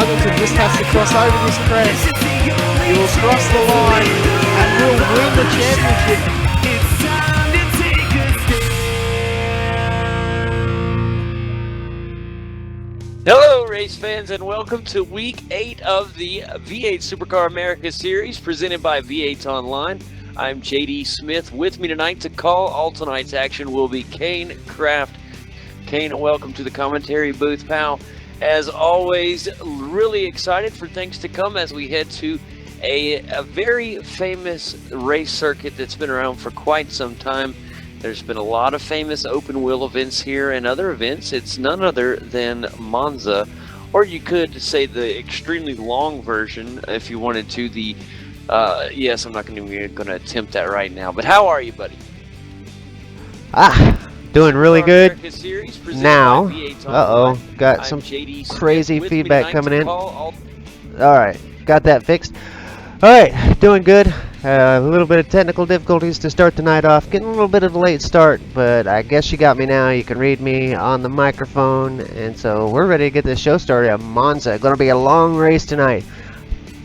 Hamilton just has to cross over this crest. He will cross the line and will win the championship. Hello, race fans, and welcome to Week 8 of the V8 Supercar America Series presented by V8 Online. I'm JD Smith. With me tonight to call all tonight's action will be Kane Kraft. Kane, welcome to the commentary booth, pal. As always, really excited for things to come as we head to a very famous race circuit that's been around for quite some time. There's been a lot of famous open wheel events here and other events. It's none other than Monza, or you could say the extremely long version if you wanted to. Yes, I'm not going to attempt that right now. But how are you, buddy? Doing really good now. Got some crazy feedback coming in. All right, got that fixed. All right, doing good. A little bit of technical difficulties to start the night off. Getting a little bit of a late start, but I guess you got me now. You can read me on the microphone, and so we're ready to get this show started at Monza. Going to be a long race tonight.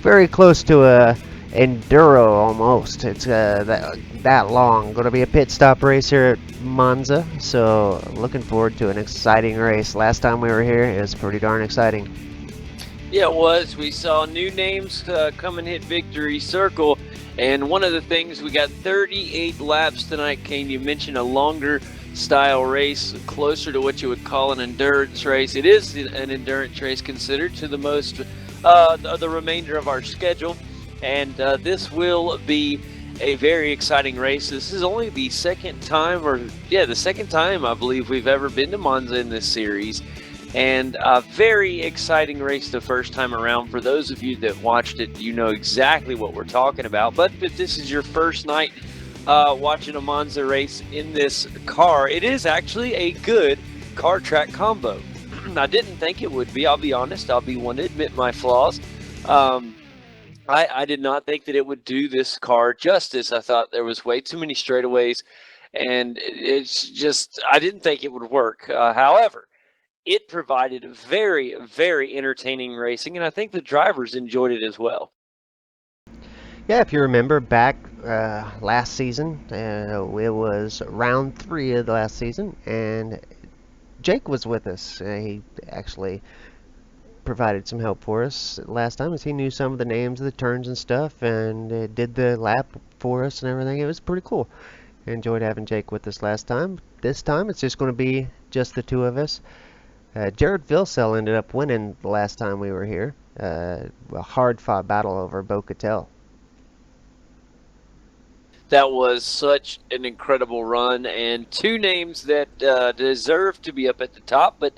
Very close to a enduro almost. It's that long. Going to be a pit stop race here at Monza, so looking forward to an exciting race. Last time we were here, it was pretty darn exciting. Yeah, it was. We saw new names come and hit victory circle. And one of the things, we got 38 laps tonight, Kane. You mentioned a longer style race, closer to what you would call an endurance race. It is an endurance race considered to the most, the remainder of our schedule. And this will be a very exciting race. This is only the second time, the second time I believe we've ever been to Monza in this series. And a very exciting race the first time around. For those of you that watched it, you know exactly what we're talking about. But if this is your first night watching a Monza race in this car, it is actually a good car track combo. I didn't think it would be, I'll be honest. I'll be one to admit my flaws. I did not think that it would do this car justice. I thought there was way too many straightaways, and it's just, I didn't think it would work. However, it provided very, very entertaining racing, and I think the drivers enjoyed it as well. Yeah, if you remember back last season, it was round 3 of the last season, and Jake was with us. He actually provided some help for us last time, as he knew some of the names of the turns and stuff, and did the lap for us and everything. It was pretty cool. I enjoyed having Jake with us last time. This time, it's just going to be just the two of us. Jared Vilsell ended up winning the last time we were here. A hard-fought battle over Beau Cattell. That was such an incredible run, and two names that deserve to be up at the top, but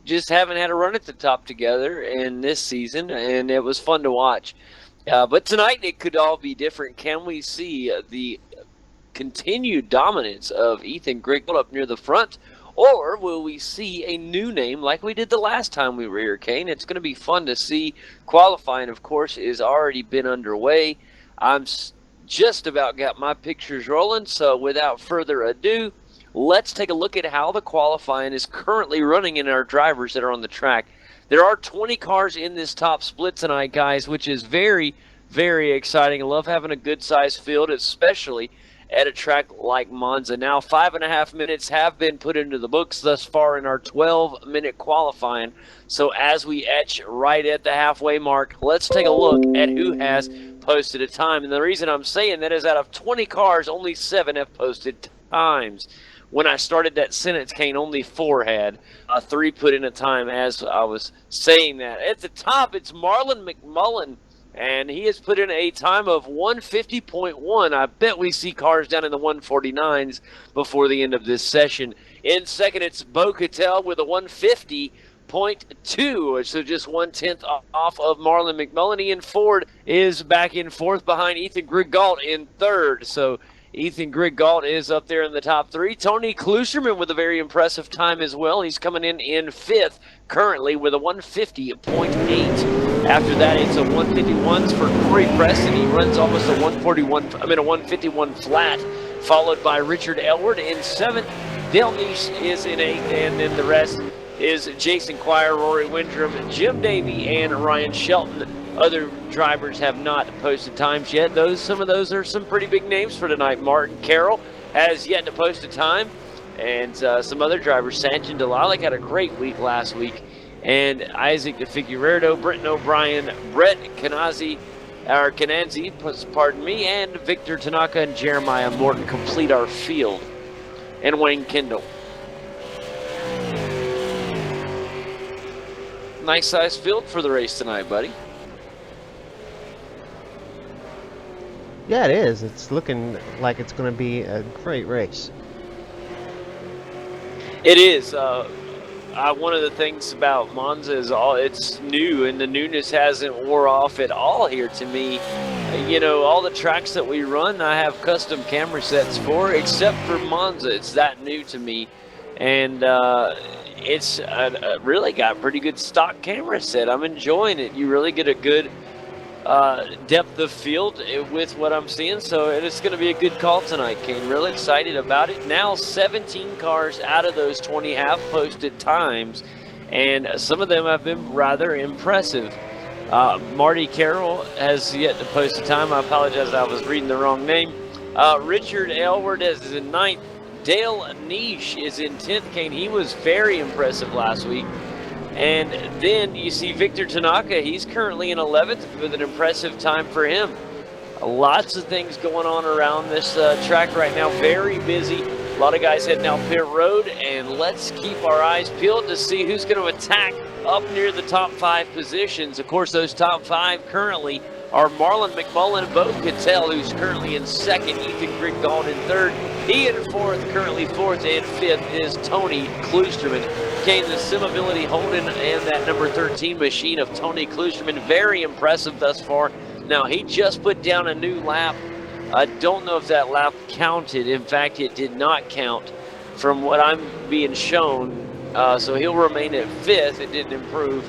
just haven't had a run at the top together in this season, and it was fun to watch. But tonight it could all be different. Can we see the continued dominance of Ethan Griggle up near the front? Or will we see a new name like we did the last time we were here, Kane? It's going to be fun to see. Qualifying, of course, is already been underway. I'm just about got my pictures rolling, so without further ado, let's take a look at how the qualifying is currently running in our drivers that are on the track. There are 20 cars in this top split tonight, guys, which is very, very exciting. I love having a good-sized field, especially at a track like Monza. Now, 5.5 minutes have been put into the books thus far in our 12-minute qualifying. So as we etch right at the halfway mark, let's take a look at who has posted a time. And the reason I'm saying that is out of 20 cars, only 7 have posted times. When I started that sentence, Kane, only 4 had. 3 put in a time as I was saying that. At the top, it's Marlon McMullen, and he has put in a time of 150.1. I bet we see cars down in the 149s before the end of this session. In second, it's Beau Cattell with a 150.2, so just 1/10 off of Marlon McMullen. Ian Ford is back in fourth behind Ethan Griggle in third. So Ethan Griggle is up there in the top 3. Tony Klusherman with a very impressive time as well. He's coming in fifth currently with a 150.8. After that, it's a 151s for Corey Preston. He runs almost a 151 flat, followed by Richard Elward in 7th. Dale Neese is in 8th, and then the rest is Jason Quire, Rory Windrum, Jim Davey, and Ryan Shelton. Other drivers have not posted times yet. Some of those are some pretty big names for tonight. Martin Carroll has yet to post a time, and some other drivers. Sanjin Delilah had a great week last week, and Isaac DeFigueiredo, Brenton O'Brien, Brett Kananzi, pardon me, and Victor Tanaka and Jeremiah Morton complete our field, and Wayne Kendall. Nice size field for the race tonight, buddy. Yeah, it is. It's looking like it's going to be a great race. It is. One of the things about Monza is it's new, and the newness hasn't wore off at all here to me. You know, all the tracks that we run, I have custom camera sets for, except for Monza. It's that new to me, and it's really got a pretty good stock camera set. I'm enjoying it. You really get a good depth of field with what I'm seeing, so it's going to be a good call tonight, Kane. Really excited about it. Now 17 cars out of those 20 have posted times, and some of them have been rather impressive. Marty Carroll has yet to post a time. I apologize, I was reading the wrong name. Richard Elward is in 9th. Dale Niche is in 10th, Kane. He was very impressive last week. And then you see Victor Tanaka. He's currently in 11th with an impressive time for him. Lots of things going on around this track right now. Very busy. A lot of guys heading out pit road. And let's keep our eyes peeled to see who's going to attack up near the top 5 positions. Of course, those top 5 currently are Marlon McMullen and Bo Cattell, who's currently in 2nd. Ethan Grigdahl in 3rd. Ian 4th, currently 4th, and 5th is Tony Kloosterman. Kane, the Simability Holden and that number 13 machine of Tony Kloosterman, very impressive thus far. Now, he just put down a new lap. I don't know if that lap counted. In fact, it did not count from what I'm being shown. So he'll remain at 5th. It didn't improve.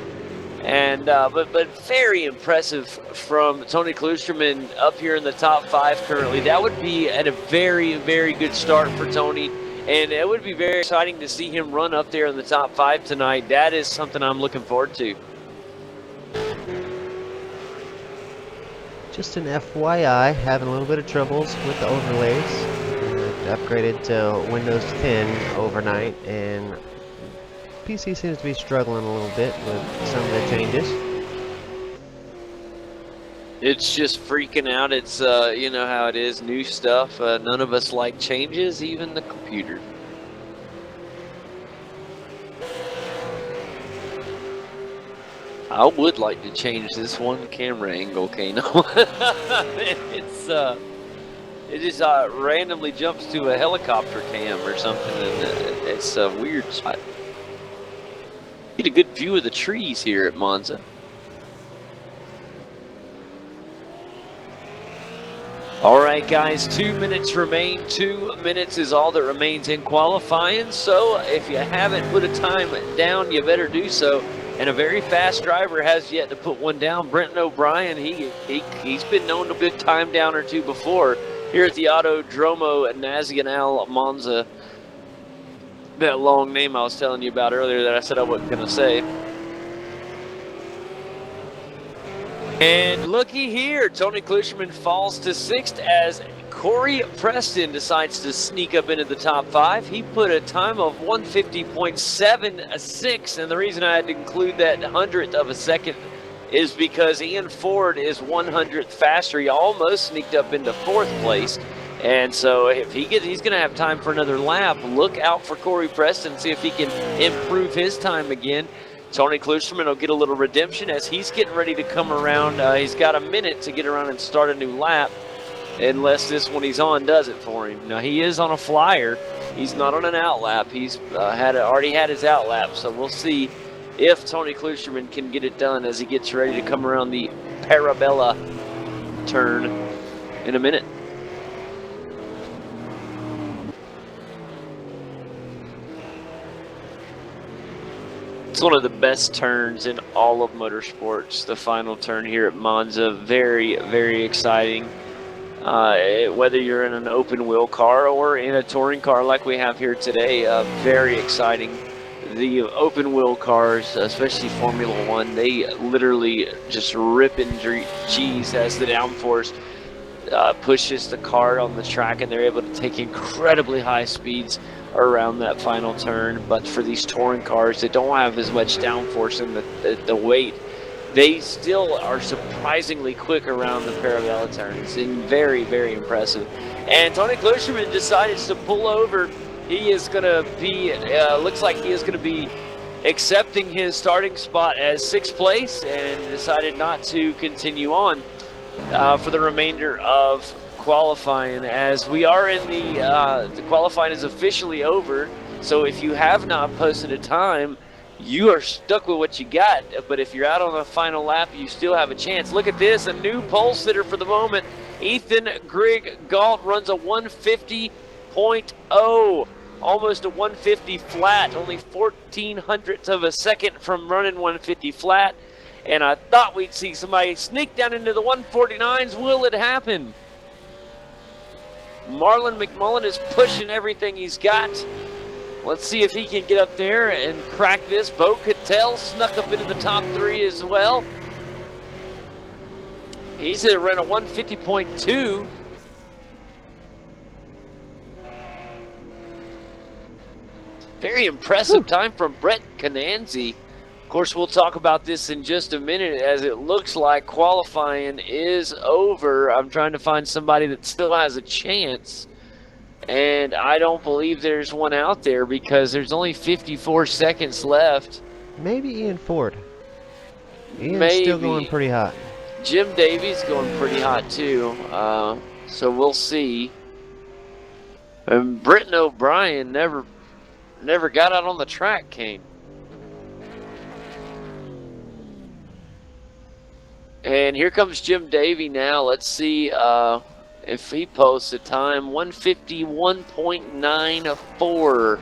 And but very impressive from Tony Kloosterman up here in the top 5 currently. That would be at a very, very good start for Tony, and it would be very exciting to see him run up there in the top 5 tonight. That is something I'm looking forward to. Just an FYI, having a little bit of troubles with the overlays. Upgraded to Windows 10 overnight, and PC seems to be struggling a little bit with some of the changes. It's just freaking out. It's, you know how it is, new stuff. None of us like changes, even the computer. I would like to change this one camera angle, Kano. It just randomly jumps to a helicopter cam or something, and it's a weird spot. Get a good view of the trees here at Monza. All right, guys, 2 minutes remain. 2 minutes is all that remains in qualifying. So if you haven't put a time down, you better do so. And a very fast driver has yet to put one down. Brenton O'Brien, he's been known to put time down or two before here at the Autodromo Nacional Monza. That long name I was telling you about earlier that I said I wasn't going to say. And looky here, Tony Kloosterman falls to 6th as Corey Preston decides to sneak up into the top 5. He put a time of 150.76, and the reason I had to include that 100th of a second is because Ian Ford is 100th faster. He almost sneaked up into 4th place. And so if he's going to have time for another lap. Look out for Corey Preston, see if he can improve his time again. Tony Kloosterman will get a little redemption as he's getting ready to come around. He's got a minute to get around and start a new lap, unless this one he's on does it for him. Now, he is on a flyer. He's not on an out lap. He's already had his out lap, so we'll see if Tony Kloosterman can get it done as he gets ready to come around the Parabella turn in a minute. It's one of the best turns in all of motorsports, the final turn here at Monza. Very, very exciting. Whether you're in an open wheel car or in a touring car like we have here today, very exciting. the open wheel cars, especially Formula One, they literally just rip and cheese as the downforce pushes the car on the track, and they're able to take incredibly high speeds around that final turn. But for these touring cars that don't have as much downforce and the weight, they still are surprisingly quick around the parabella turns, and very, very impressive. And Tony Klusterman decides to pull over. He is going to be, looks like he is going to be accepting his starting spot as 6th place, and decided not to continue on for the remainder of qualifying, as we are in the qualifying is officially over. So if you have not posted a time, you are stuck with what you got. But if you're out on the final lap, you still have a chance. Look at this, a new pole sitter for the moment. Ethan Grigg Galt runs a 150.0. Almost a 150 flat, only 0.14 of a second from running 150 flat. And I thought we'd see somebody sneak down into the 149s. Will it happen? Marlon McMullen is pushing everything he's got. Let's see if he can get up there and crack this. Bo Cattell snuck up into the top 3 as well. He's going to run a 150.2. Very impressive time from Brett Cananzi. Of course, we'll talk about this in just a minute, as it looks like qualifying is over. I'm trying to find somebody that still has a chance, and I don't believe there's one out there because there's only 54 seconds left. Maybe Ian Ford. Ian's still going pretty hot. Jim Davies going pretty hot too, so we'll see. And Britton O'Brien never got out on the track, Kane. And here comes Jim Davey now. Let's see if he posts a time. 151.94.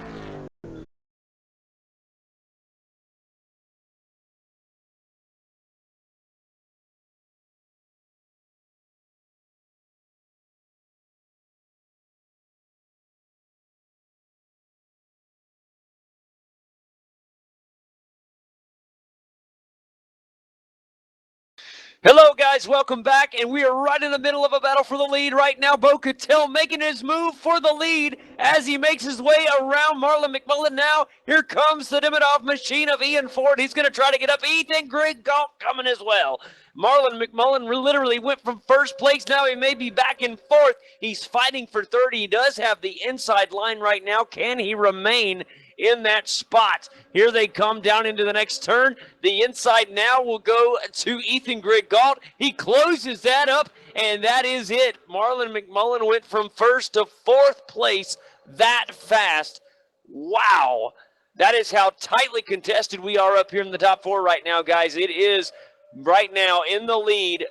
Hello guys, welcome back, and we are right in the middle of a battle for the lead right now. Bo Cattell making his move for the lead as he makes his way around Marlon McMullen. Now here comes the Dimmadov machine of Ian Ford. He's going to try to get up. Ethan Grigg Galt coming as well. Marlon McMullen literally went from 1st place. Now he may be back in 4th. He's fighting for 3rd. He does have the inside line right now. Can he remain in that spot? Here they come down into the next turn. The inside now will go to Ethan Grigg Galt. He closes that up, and that is it. Marlon McMullen went from 1st to 4th place that fast. Wow. That is how tightly contested we are up here in the top 4 right now, guys. It is right now in the lead,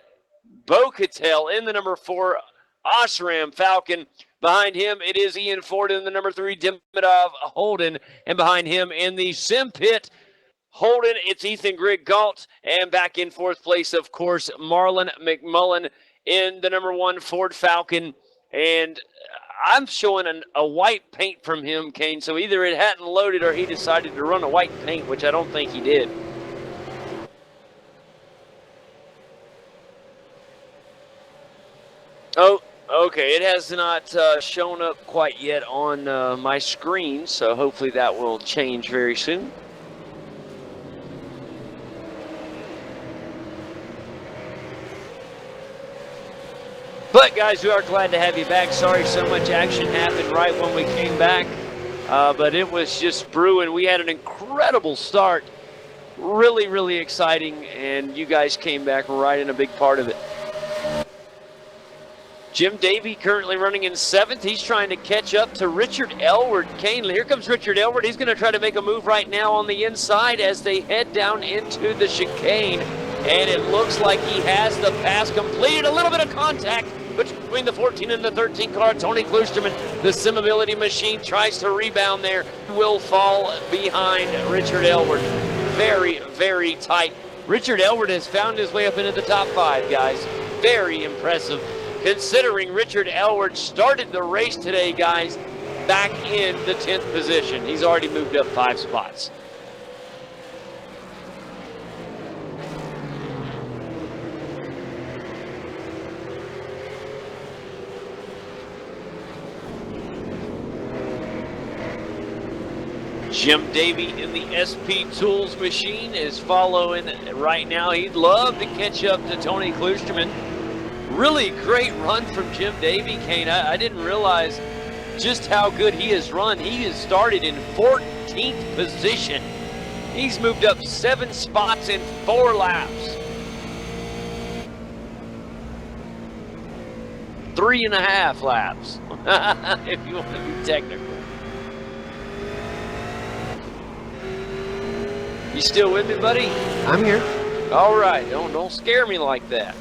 Bo Cattell in the number 4, Osram Falcon. Behind him, it is Ian Ford in the number 3, Dimmadov Holden. And behind him in the sim pit, Holden, it's Ethan Grigg Galt. And back in 4th place, of course, Marlon McMullen in the number 1, Ford Falcon. And I'm showing a white paint from him, Kane. So either it hadn't loaded or he decided to run a white paint, which I don't think he did. Oh, okay, it has not shown up quite yet on my screen, so hopefully that will change very soon. But guys, we are glad to have you back. Sorry so much action happened right when we came back, but it was just brewing. We had an incredible start, really, really exciting, and you guys came back right in a big part of it. Jim Davey currently running in 7th. He's trying to catch up to Richard Elward. Kane, here comes Richard Elward. He's going to try to make a move right now on the inside as they head down into the chicane. And it looks like he has the pass completed. A little bit of contact between the 14 and the 13 car. Tony Klusterman, the Simability machine, tries to rebound there. Will fall behind Richard Elward. Very, very tight. Richard Elward has found his way up into the top 5, guys. Very impressive, considering Richard Elward started the race today, guys, back in the 10th position. He's already moved up 5 spots. Jim Davey in the SP Tools machine is following right now. He'd love to catch up to Tony Klusterman. Really great run from Jim Davey, Kane. I didn't realize just how good he has run. He has started in 14th position. He's moved up 7 spots in 4 laps. 3.5 laps, if you want to be technical. You still with me, buddy? I'm here. All right, don't scare me like that.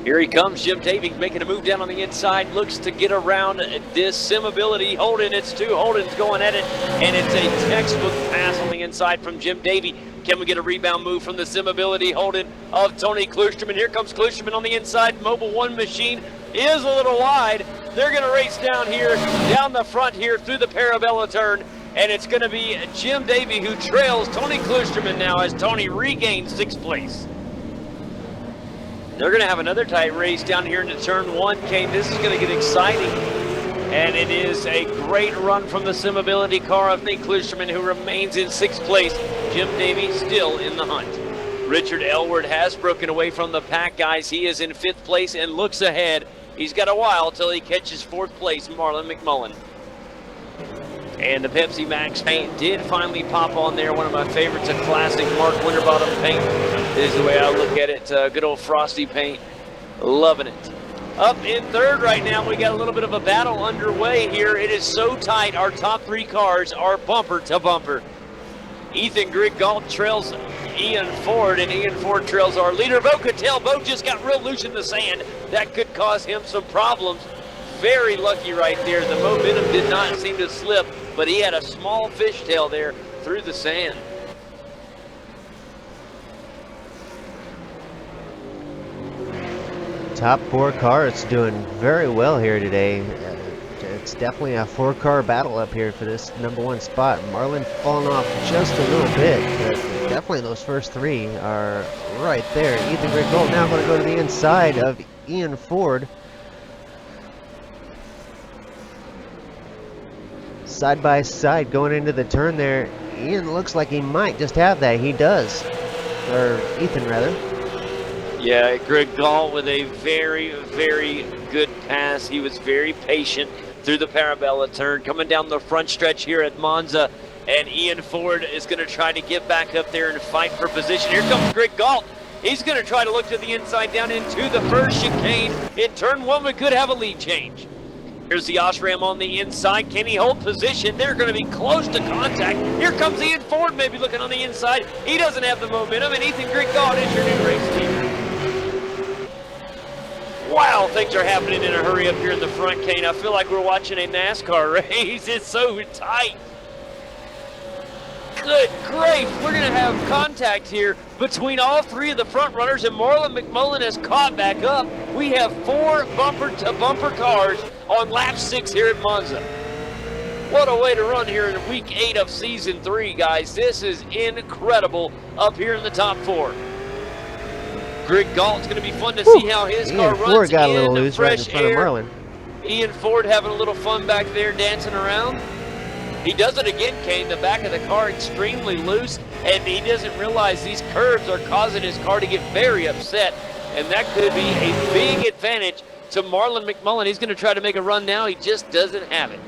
Here he comes, Jim Davey making a move down on the inside, looks to get around this Simability. Holden, it's 2, Holden's going at it, and it's a textbook pass on the inside from Jim Davey. Can we get a rebound move from the Simability Holden of Tony Klusterman? Here comes Klusterman on the inside. Mobile 1 machine is a little wide. They're going to race down here, down the front here through the Parabella turn. And it's going to be Jim Davey who trails Tony Klusterman now as Tony regains 6th place. They're going to have another tight race down here into turn 1, Kane. This is going to get exciting. And it is a great run from the Simability car of Nick Klusterman, who remains in 6th place. Jim Davey still in the hunt. Richard Elward has broken away from the pack, guys. He is in 5th place and looks ahead. He's got a while till he catches 4th place, Marlon McMullen. And the Pepsi Max paint did finally pop on there. One of my favorites, a classic Mark Winterbottom paint. This is the way I look at it. Good old frosty paint. Loving it. Up in 3rd right now, we got a little bit of a battle underway here. It is so tight. Our top 3 cars are bumper to bumper. Ethan Grigalt trails Ian Ford, and Ian Ford trails our leader, Bo Cattell. Bo just got real loose in the sand. That could cause him some problems. Very lucky right there. The momentum did not seem to slip, but he had a small fishtail there through the sand. Top 4 cars doing very well here today. It's definitely a 4-car battle up here for this #1 spot. Marlon falling off just a little bit, but definitely those first 3 are right there. Ethan Grigalt now going to go to the inside of Ian Ford. Side by side going into the turn there. Ian looks like he might just have that. He does. Or Ethan, rather. Yeah, Greg Gall with a very, very good pass. He was very patient through the Parabella turn, coming down the front stretch here at Monza. And Ian Ford is going to try to get back up there and fight for position. Here comes Greg Gall. He's going to try to look to the inside down into the first chicane. In turn 1, we could have a lead change. Here's the Osram on the inside. Can he hold position? They're going to be close to contact. Here comes Ian Ford, maybe looking on the inside. He doesn't have the momentum, and Ethan Grigalt is your new race team. Wow, things are happening in a hurry up here in the front, Kane. I feel like we're watching a NASCAR race. It's so tight. Good grief, we're going to have contact here between all 3 of the front runners, and Marlon McMullen has caught back up. We have 4 bumper-to-bumper cars on lap 6 here at Monza. What a way to run here in week 8 of season 3, guys. This is incredible up here in the top 4. Greg Galt's going to be fun to see how his car runs. Ford got a little loose fresh right in front air. of Marlon. Ian Ford having a little fun back there, dancing around. He does it again, Kane. The back of the car extremely loose, and he doesn't realize these curves are causing his car to get very upset, and that could be a big advantage to Marlon McMullen. He's going to try to make a run now. He just doesn't have it.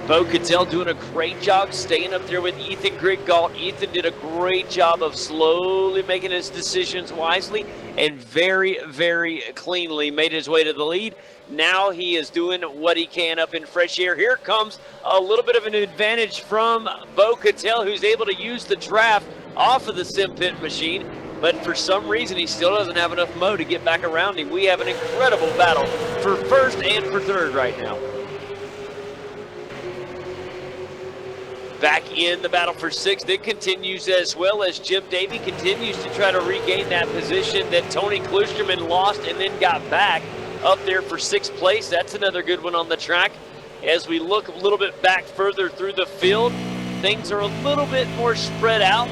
Bo Cattell doing a great job staying up there with Ethan Grigalt. Ethan did a great job of slowly making his decisions wisely and very, very cleanly made his way to the lead. Now he is doing what he can up in fresh air. Here comes a little bit of an advantage from Bo Cattell, who's able to use the draft off of the sim pit machine. But for some reason, he still doesn't have enough mo to get back around him. We have an incredible battle for first and for third right now. Back in the battle for sixth, it continues as well as Jim Davey continues to try to regain that position that Tony Klusterman lost and then got back up there for sixth place. That's another good one on the track. As we look a little bit back further through the field, things are a little bit more spread out.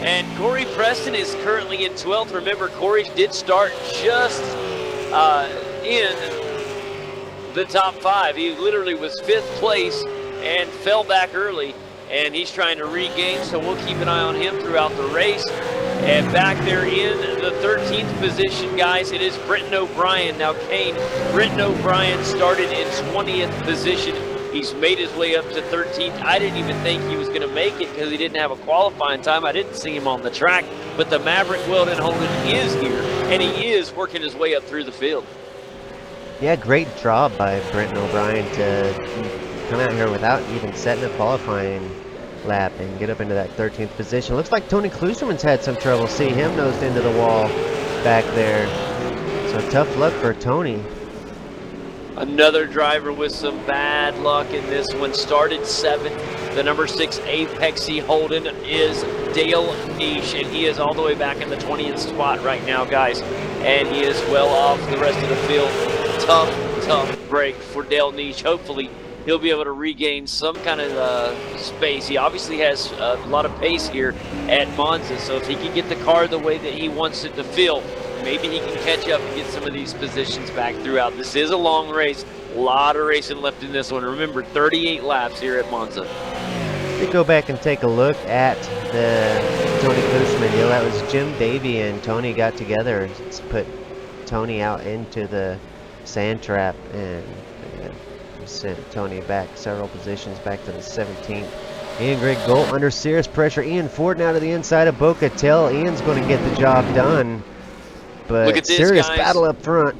And Corey Preston is currently in 12th. Remember, Corey did start just in the top 5. He literally was 5th place and fell back early, and he's trying to regain, so we'll keep an eye on him throughout the race. And back there in the 13th position, guys, it is Britton O'Brien. Now, Kane, Britton O'Brien started in 20th position. He's made his way up to 13th. I didn't even think he was going to make it because he didn't have a qualifying time. I didn't see him on the track, but the Maverick Weldon Holden is here, and he is working his way up through the field. Yeah, great job by Britton O'Brien to come out here without even setting a qualifying lap and get up into that 13th position. Looks like Tony Kluserman's had some trouble. See him nosed into the wall back there. So tough luck for Tony. Another driver with some bad luck in this one. Started 7th. The number 6 Apexy Holden is Dale Niche, and he is all the way back in the 20th spot right now, guys. And he is well off the rest of the field. Tough break for Dale Niche. Hopefully he'll be able to regain some kind of space. He obviously has a lot of pace here at Monza, so if he can get the car the way that he wants it to feel, maybe he can catch up and get some of these positions back throughout. This is a long race. A lot of racing left in this one. Remember, 38 laps here at Monza. We go back and take a look at the Tony Kluserman deal. That was Jim Davey and Tony got together and put Tony out into the sand trap and sent Tony back several positions back to the 17th. Ian Greg Golt under serious pressure. Ian Ford now to the inside of Bocatel. Ian's going to get the job done, but look at this, serious guys. battle up front.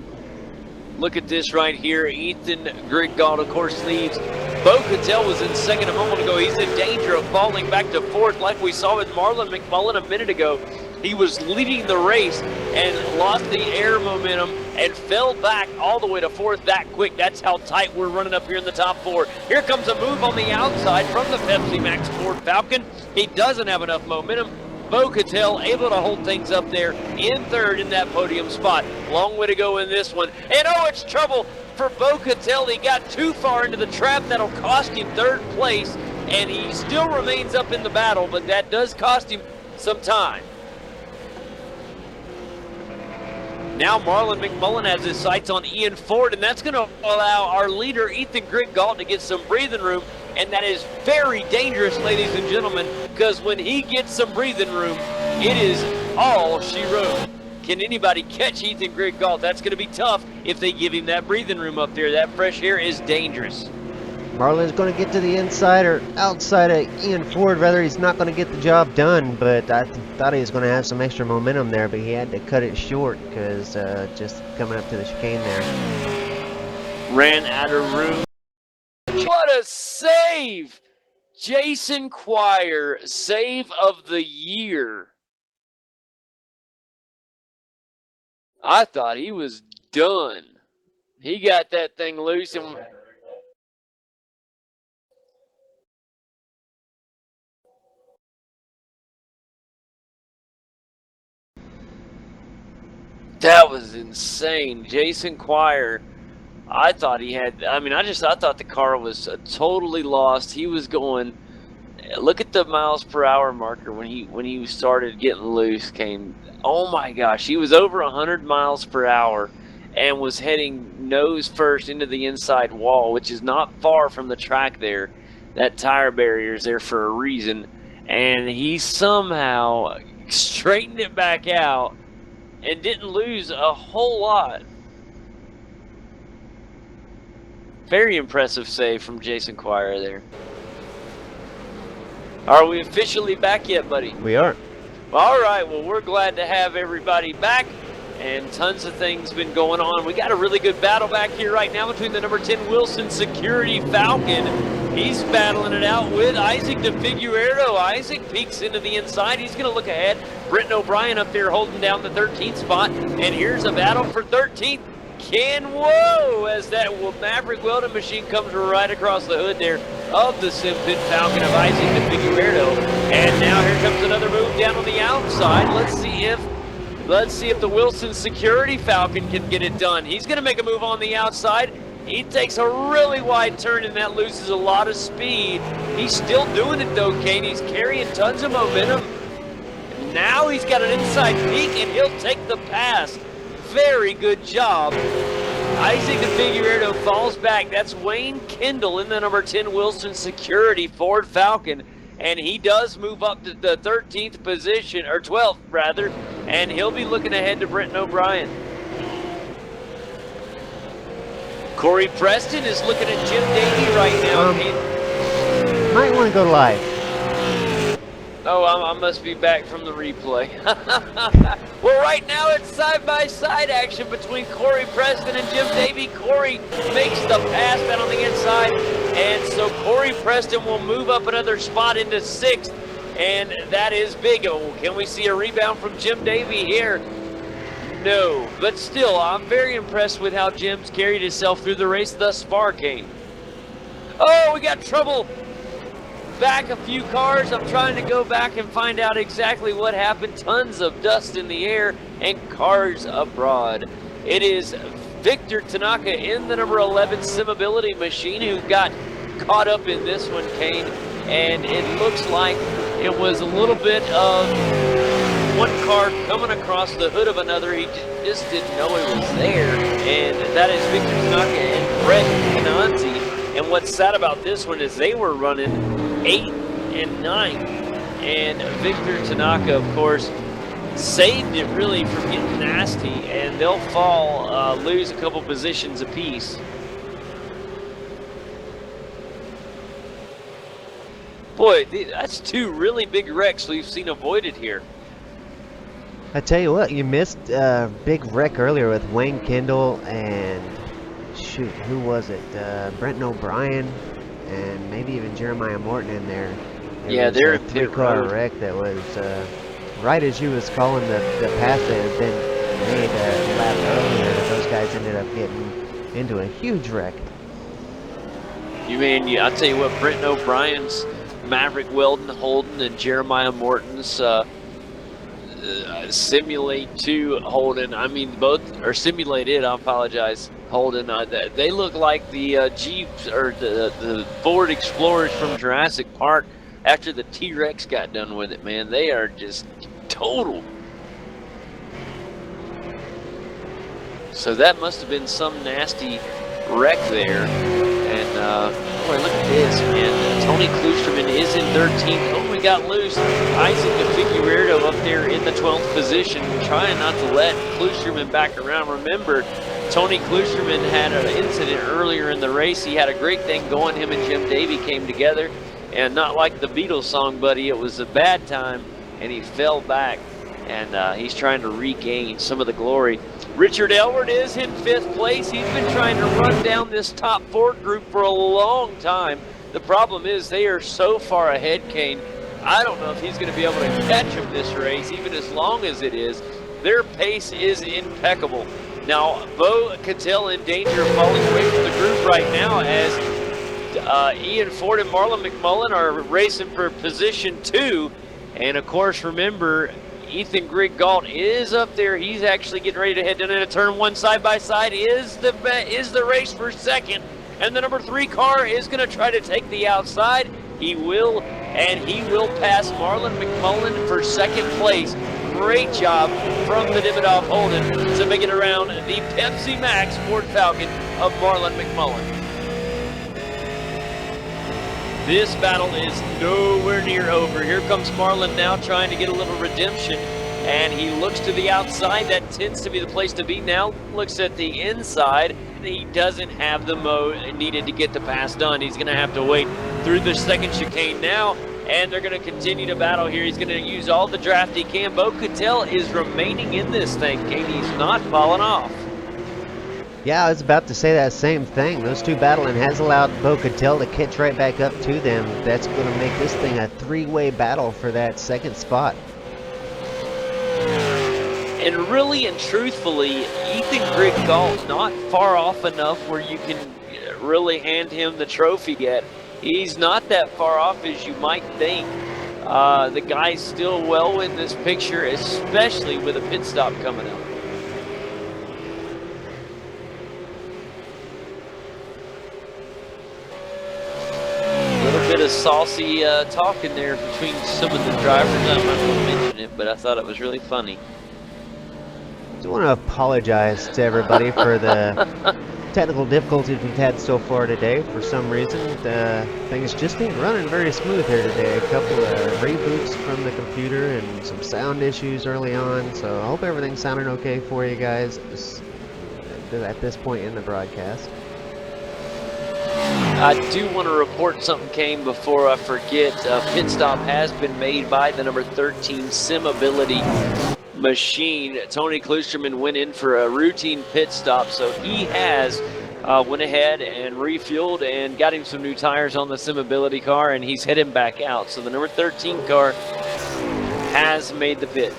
Look at this right here. Ethan Griggault, of course, leaves. Bocatel was in 2nd a moment ago. He's in danger of falling back to 4th like we saw with Marlon McMullen a minute ago. He was leading the race and lost the air momentum and fell back all the way to 4th that quick. That's how tight we're running up here in the top 4. Here comes a move on the outside from the Pepsi Max Ford Falcon. He doesn't have enough momentum. Bocatel able to hold things up there in 3rd in that podium spot. Long way to go in this one. And oh, it's trouble for Bocatel. He got too far into the trap. That'll cost him 3rd place, and he still remains up in the battle, but that does cost him some time. Now Marlon McMullen has his sights on Ian Ford, and that's going to allow our leader, Ethan Griggault, to get some breathing room, and that is very dangerous, ladies and gentlemen, because when he gets some breathing room, it is all she wrote. Can anybody catch Ethan Griggault? That's going to be tough if they give him that breathing room up there. That fresh air is dangerous. Marlon's going to get to the inside or outside of Ian Ford. Rather, he's not going to get the job done, but I thought he was going to have some extra momentum there, but he had to cut it short because just coming up to the chicane there. Ran out of room. What a save! Jason Quire, save of the year. I thought he was done. He got that thing loose and that was insane. Jason Quire, I thought he had, I thought the car was totally lost. He was going, look at the miles per hour marker when he started getting loose, Kane. Oh my gosh, he was over 100 miles per hour and was heading nose first into the inside wall, which is not far from the track there. That tire barrier is there for a reason. And he somehow straightened it back out and didn't lose a whole lot. Very impressive save from Jason Quire there. Are we officially back yet, buddy? We are. All right, well, we're glad to have everybody back, and tons of things been going on. We got a really good battle back here right now between the number 10 Wilson Security Falcon. He's battling it out with Isaac DeFigueiredo. Isaac peeks into the inside. He's going to look ahead. Britton O'Brien up there holding down the 13th spot, and here's a battle for 13th. Whoa, as that Maverick welding machine comes right across the hood there of the Simpson Falcon of Isaac DeFigueiredo. And now here comes another move down on the outside. Let's see if the Wilson Security Falcon can get it done. He's going to make a move on the outside. He takes a really wide turn, and that loses a lot of speed. He's still doing it though, Kane. He's carrying tons of momentum. Now he's got an inside peak, and he'll take the pass. Very good job Isaac Figueredo falls back. That's Wayne Kendall in the number 10 Wilson Security Ford Falcon. And he does move up to the 13th position, or 12th rather, and he'll be looking ahead to Brenton O'Brien. Corey Preston is looking at Jim Davey right now. Might want to go live. Oh, I must be back from the replay. Well, right now it's side-by-side action between Corey Preston and Jim Davey. Corey makes the pass down on the inside, and so Corey Preston will move up another spot into 6th, and that is big. Oh, can we see a rebound from Jim Davey here? No, but still, I'm very impressed with how Jim's carried himself through the race thus far, Kane. Oh, we got trouble. Back a few cars. I'm trying to go back and find out exactly what happened. Tons of dust in the air and cars abroad. It is Victor Tanaka in the number 11 Simability machine who got caught up in this one, Kane, and it looks like it was a little bit of one car coming across the hood of another. He just didn't know it was there, and that is Victor Tanaka and Brett Cananzi. And what's sad about this one is they were running 8 and 9, and Victor Tanaka, of course, saved it really from getting nasty, and they'll fall, lose a couple positions apiece. Boy, that's 2 really big wrecks we've seen avoided here. I tell you what, you missed a big wreck earlier with Wayne Kendall and, shoot, who was it? Brenton O'Brien. And maybe even Jeremiah Morton in there. They're a 3-car wreck that was right as you was calling the pass that had been made a lap earlier. Those guys ended up getting into a huge wreck. You mean, I'll tell you what, Brenton O'Brien's Maverick Weldon Holden and Jeremiah Morton's Simulate 2 Holden, I mean both, or Simulated, I apologize, Holden, they look like the Jeeps or the Ford Explorers from Jurassic Park after the T-Rex got done with it, man. They are just total. So that must have been some nasty wreck there. And boy, look at this, man. Tony Klusterman is in 13th. Oh, we got loose. Isaac Figueredo up there in the 12th position, trying not to let Klusterman back around. Remember, Tony Klusterman had an incident earlier in the race. He had a great thing going. Him and Jim Davey came together, and not like the Beatles song, buddy, it was a bad time, and he fell back, and he's trying to regain some of the glory. Richard Elward is in 5th place. He's been trying to run down this top 4 group for a long time. The problem is they are so far ahead, Kane. I don't know if he's going to be able to catch him this race, even as long as it is. Their pace is impeccable. Now, Bo Cattell in danger of falling away from the group right now as Ian Ford and Marlon McMullen are racing for position 2. And, of course, remember, Ethan Grigg Galt is up there. He's actually getting ready to head down into turn 1 side by side. Is the race for 2nd. And the number 3 car is going to try to take the outside. He will, and he will pass Marlon McMullen for 2nd place. Great job from the Davidoff Holden to make it around the Pepsi Max Ford Falcon of Marlon McMullen. This battle is nowhere near over. Here comes Marlon now trying to get a little redemption, and he looks to the outside. That tends to be the place to be. Now looks at the inside. He doesn't have the mode needed to get the pass done. He's going to have to wait through the 2nd chicane now, and they're going to continue to battle here. He's going to use all the draft he can. Bo Cattell is remaining in this thing, Kate. He's not falling off. Yeah, I was about to say that same thing. Those two battling has allowed Bo Cattell to catch right back up to them. That's going to make this thing a 3-way battle for that 2nd spot. And really and truthfully, Ethan Grigg Galt not far off enough where you can really hand him the trophy yet. He's not that far off as you might think. The guy's still well in this picture, especially with a pit stop coming up. A little bit of saucy talking there between some of the drivers. I'm not going to mention it, but I thought it was really funny. Just want to apologize to everybody for the technical difficulties we've had so far today. For some reason, things just ain't running very smooth here today. A couple of reboots from the computer and some sound issues early on. So I hope everything's sounding okay for you guys at this point in the broadcast. I do want to report something came before I forget. Pit stop has been made by the number 13 Simability machine. Tony Klusterman went in for a routine pit stop, so he has went ahead and refueled and got him some new tires on the Simability car, and he's heading back out. So the number 13 car has made the pit.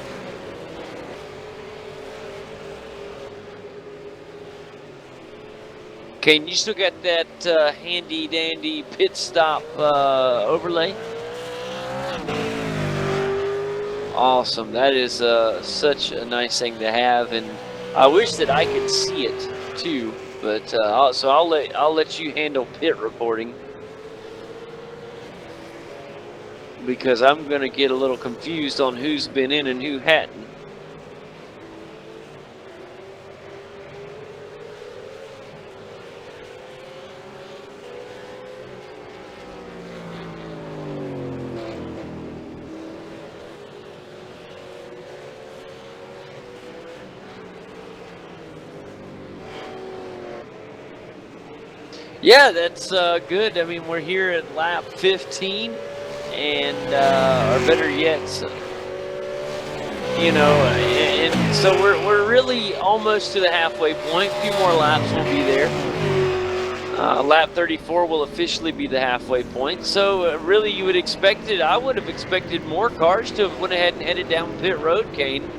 Kane, you still got that handy dandy pit stop overlay? Awesome. That is such a nice thing to have, and I wish that I could see it too. But so I'll let you handle pit reporting, because I'm gonna get a little confused on who's been in and who hadn't. Yeah, that's good. I mean, we're here at lap 15, and or better yet, you know, and so we're really almost to the halfway point. A few more laps will be there. Lap 34 will officially be the halfway point. So really, you would expect it. I would have expected more cars to have went ahead and headed down pit road, Kane.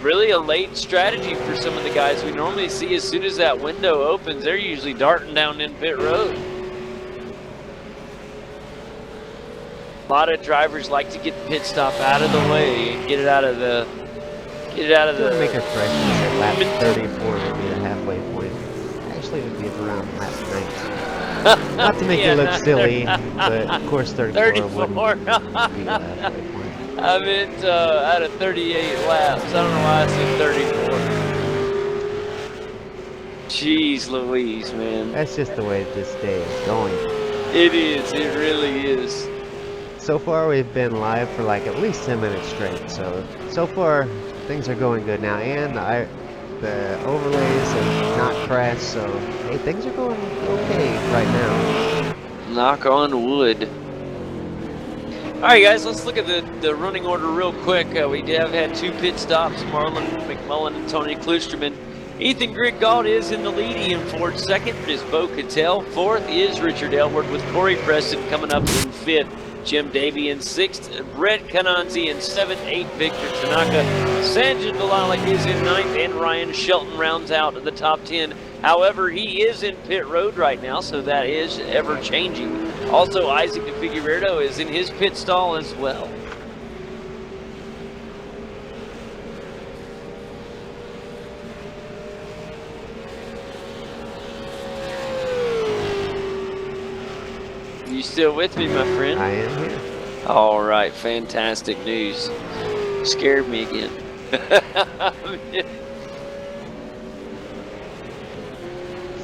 Really a late strategy for some of the guys we normally see. As soon as that window opens, they're usually darting down in pit road. A lot of drivers like to get the pit stop out of the way and get it out of the Make a correction. At lap 34 would be the halfway point. Actually, it would be around lap 19. Not to make it look silly, but of course 34 wouldn't be the halfway point. I meant out of 38 laps. I don't know why I said 34. Jeez Louise, man. That's just the way this day is going. It is. It really is. So far, we've been live for like at least 10 minutes straight. So far, things are going good now. And the overlays have not crashed. So, hey, things are going okay right now. Knock on wood. Alright guys, let's look at the running order real quick. We have had 2 pit stops, Marlon McMullen and Tony Klusterman. Ethan Griggaud is in the lead. Ian Ford second is Bo Cattell. Fourth is Richard Elward, with Corey Preston coming up in fifth. Jim Davey in sixth. Brett Kananzi in seventh. 8th, Victor Tanaka. Sanjay Dalalik is in ninth, and Ryan Shelton rounds out the top 10. However, he is in pit road right now, so that is ever changing. Also, Isaac De Figueiredo is in his pit stall as well. You still with me, my friend? I am here. All right, fantastic news. Scared me again.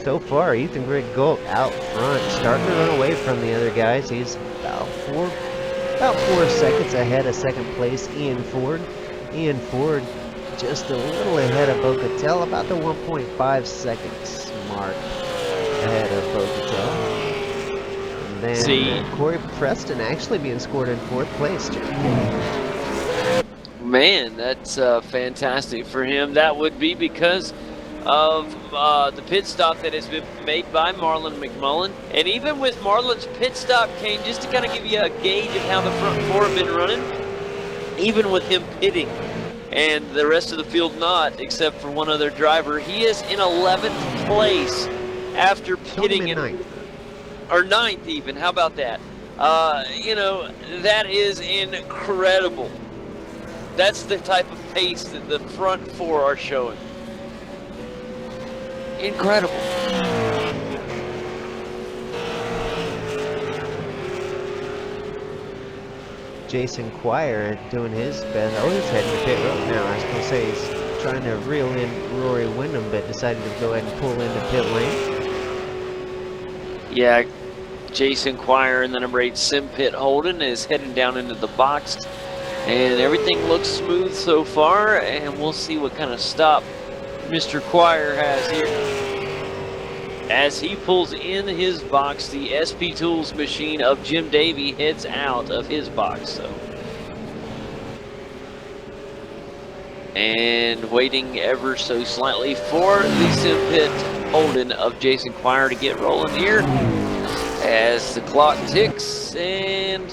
So far, Ethan Griggaud out front, starting to run away from the other guys. He's about 4 seconds ahead of second place Ian Ford. Ian Ford just a little ahead of Bo Cattell, about the 1.5 seconds mark ahead of Bo Cattell. And then Corey Preston actually being scored in 4th place. Man, that's fantastic for him. That would be because of the pit stop that has been made by Marlon McMullen. And even with Marlon's pit stop, Kane, just to kind of give you a gauge of how the front 4 have been running, even with him pitting and the rest of the field not, except for one other driver, he is in 11th place after pitting in 9th. Or 9th even, how about that? You know, that is incredible. That's the type of pace that the front 4 are showing. Incredible. Jason Quire doing his best. Oh, he's heading to pit road now. I was going to say he's trying to reel in Rory Wyndham, but decided to go ahead and pull into pit lane. Yeah, Jason Quire in the number 8 Sim Pit Holden is heading down into the box. And everything looks smooth so far, and we'll see what kind of stop Mr. Quire has here. As he pulls in his box, the SP Tools machine of Jim Davey heads out of his box. And waiting ever so slightly for the Sim Pit Holden of Jason Quire to get rolling here. As the clock ticks, and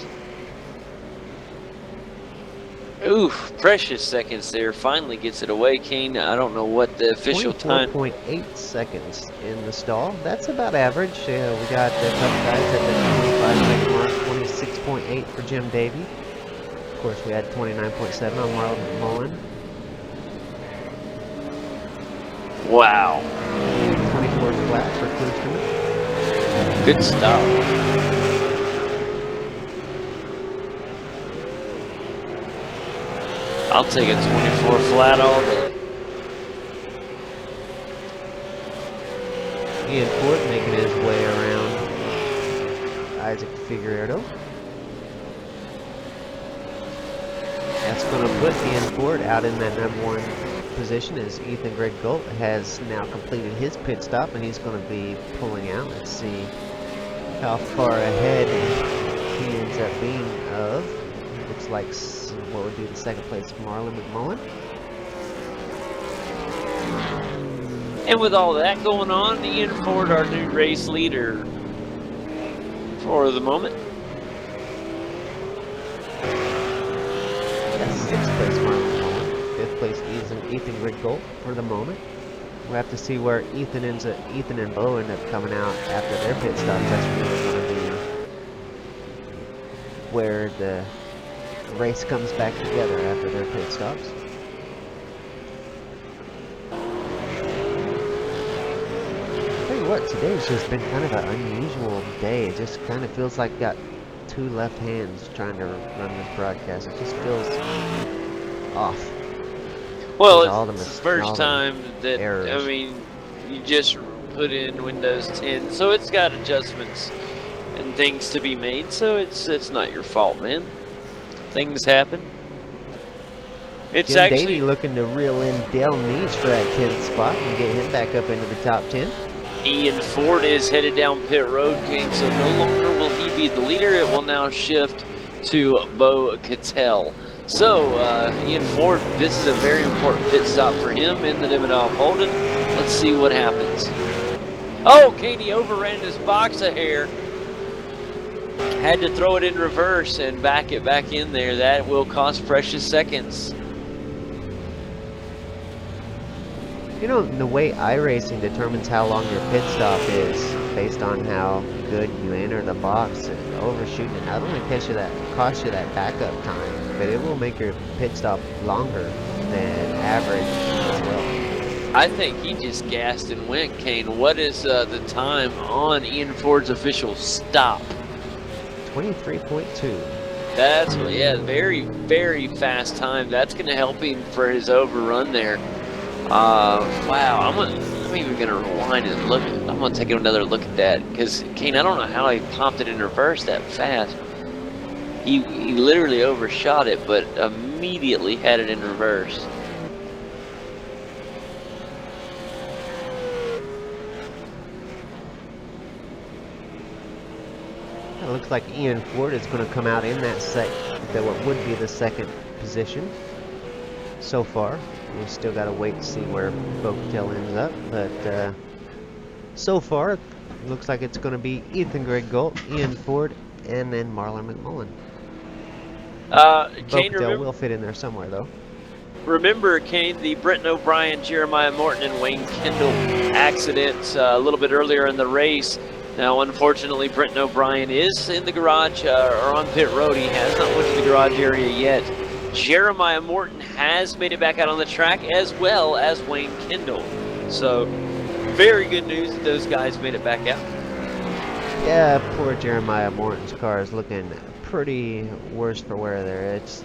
oof, precious seconds there. Finally gets it away, Kane. I don't know what the official time. 24.8 seconds in the stall. That's about average. We got a couple guys at the 25 second mark. 26.8 for Jim Davey. Of course, we had 29.7 on Marlon McMullen. Wow. 24 flat for Klusterman. Good stop. I'll take a 24 flat all day. Ian Ford making his way around Isaac Figueredo. That's going to put Ian Ford out in that number 1 position as Ethan Greg Golt has now completed his pit stop, and he's going to be pulling out. Let's see how far ahead he ends up being of. Looks like what would be the second place, Marlon McMullen. And with all that going on, Ian Ford, our new race leader for the moment. That's 6th place, Marlon McMullen. 5th place, Ethan Riggold for the moment. We'll have to see where Ethan and Bo end up coming out after their pit stops. That's really going to be where the race comes back together after their pit stops. Tell you what, today's just been kind of an unusual day. It just kind of feels like got 2 left hands trying to run this broadcast. It just feels off. Well, it's the first time that, errors. I mean, you just put in Windows 10, so it's got adjustments and things to be made, so it's not your fault, man. Things happen. It's Jim actually Davey looking to reel in Dale Neese for that 10th spot and get him back up into the top 10. Ian Ford is headed down pit road, King, so no longer will he be the leader. It will now shift to Bo Cattell. So, Ian Ford, this is a very important pit stop for him in the Davidoff Holden. Let's see what happens. Oh, Katie overran his box a hair. Had to throw it in reverse and back it back in there. That will cost precious seconds. You know, the way iRacing determines how long your pit stop is based on how good you enter the box, and overshooting it not only costs you that backup time, but it will make your pit stop longer than average as well. I think he just gassed and went, Kane. What is the time on Ian Ford's official stop? 23.2. That's, yeah, very, very fast time. That's going to help him for his overrun there. Wow, I'm even going to rewind and look. I'm going to take another look at that, because, Kane, I don't know how he popped it in reverse that fast. He literally overshot it, but immediately had it in reverse. It looks like Ian Ford is going to come out in that what would be the second position so far. We've still got to wait to see where Bo Cattell ends up, but so far it looks like it's going to be Ethan Greg Golt, Ian Ford, and then Marlon McMullen. Bo Cattell will fit in there somewhere, though. Remember, Kane, the Britton O'Brien, Jeremiah Morton, and Wayne Kendall accidents a little bit earlier in the race. Now, unfortunately, Britton O'Brien is in the garage, or on pit road. He has not went to the garage area yet. Jeremiah Morton has made it back out on the track, as well as Wayne Kendall. So, very good news that those guys made it back out. Yeah, poor Jeremiah Morton's car is looking pretty worse for wear there. It's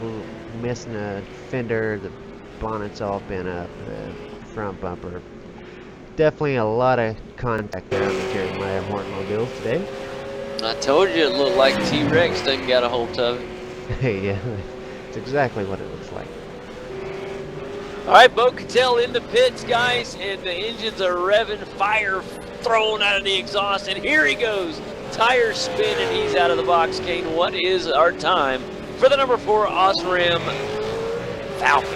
missing a fender, the bonnet's all bent up, the front bumper. Definitely a lot of contact there on the Jeremiah Morton-mobile today. I told you it looked like T-Rex done got a hold of it. Yeah, it's exactly what it looks like. All right, Bo Cattell in the pits, guys, and the engines are revving, fire thrown out of the exhaust, and here he goes. Tires spin, and he's out of the box. Kane, what is our time for the number 4 Osram Falcon?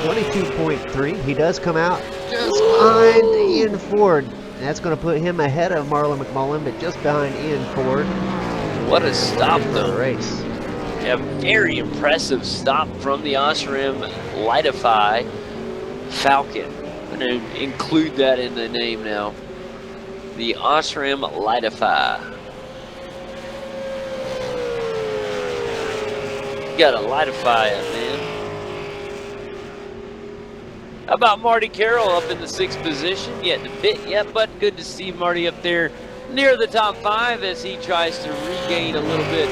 22.3. He does come out just behind Ian Ford. That's going to put him ahead of Marlon McMullen, but just behind Ian Ford. What a stop, though. Race. A very impressive stop from the Osram Lightify Falcon. I'm going to include that in the name now. The Osram Lightify. You gotta lightify it, man. How about Marty Carroll up in the 6th position? Yet to pit yet, but good to see Marty up there near the top 5 as he tries to regain a little bit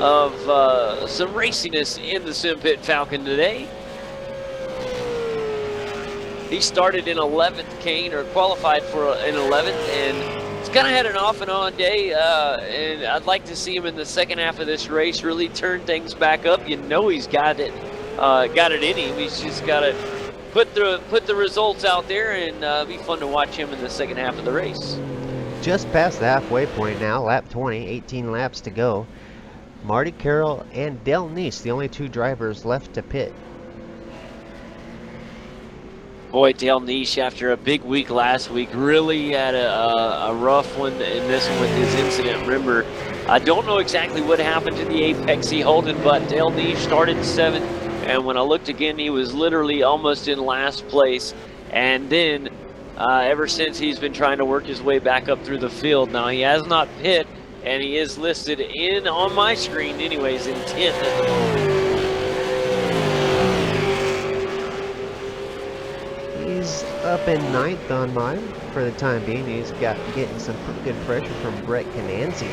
of some raciness in the Sim Pit Falcon today. He started in 11th, Kane, or qualified for an 11th, and he's kind of had an off and on day, and I'd like to see him in the second half of this race really turn things back up. You know he's got it in him. He's just got to put the results out there, and be fun to watch him in the second half of the race. Just past the halfway point now, lap 20, 18 laps to go. Marty Carroll and Dale Neese, the only 2 drivers left to pit. Boy, Dale Neese, after a big week last week, really had a rough one in this one with his incident. Remember, I don't know exactly what happened to the apex he holding, but Dale Neese started 7th, and when I looked again, he was literally almost in last place. And then, ever since, he's been trying to work his way back up through the field. Now, he has not pit, and he is listed on my screen anyways in 10th at the moment. He's up in 9th on mine for the time being. He's getting some pretty good pressure from Brett Cananzi.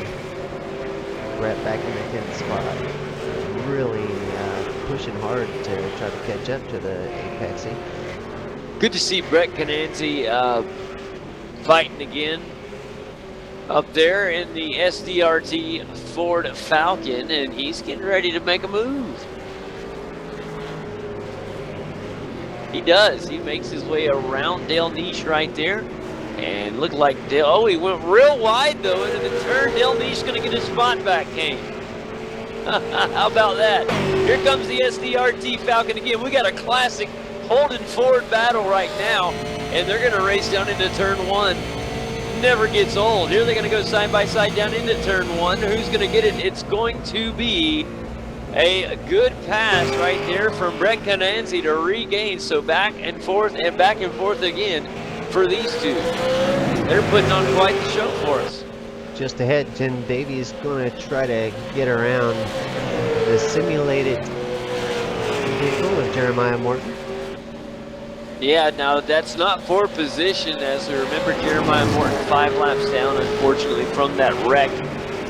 Brett back in the 10th spot. Really pushing hard to try to catch up to the Apexy. Good to see Brett Cananzi fighting again up there in the SDRT Ford Falcon, and he's getting ready to make a move. He does. He makes his way around Dale Neese right there. And look like Dale, oh, he went real wide though into the turn. Dale Neese going to get his spot back, Kane. How about that? Here comes the SDRT Falcon again. We got a classic Holden Ford battle right now. And they're going to race down into turn 1. Never gets old. Here they're going to go side by side down into turn 1. Who's going to get it? It's going to be a good pass right there from Brett Cananzi to regain. So back and forth again for these two. They're putting on quite the show for us. Just ahead, Jim Davies going to try to get around the simulated vehicle of Jeremiah Morton. Yeah, now that's not for position, as we remember Jeremiah Morton 5 laps down, unfortunately, from that wreck.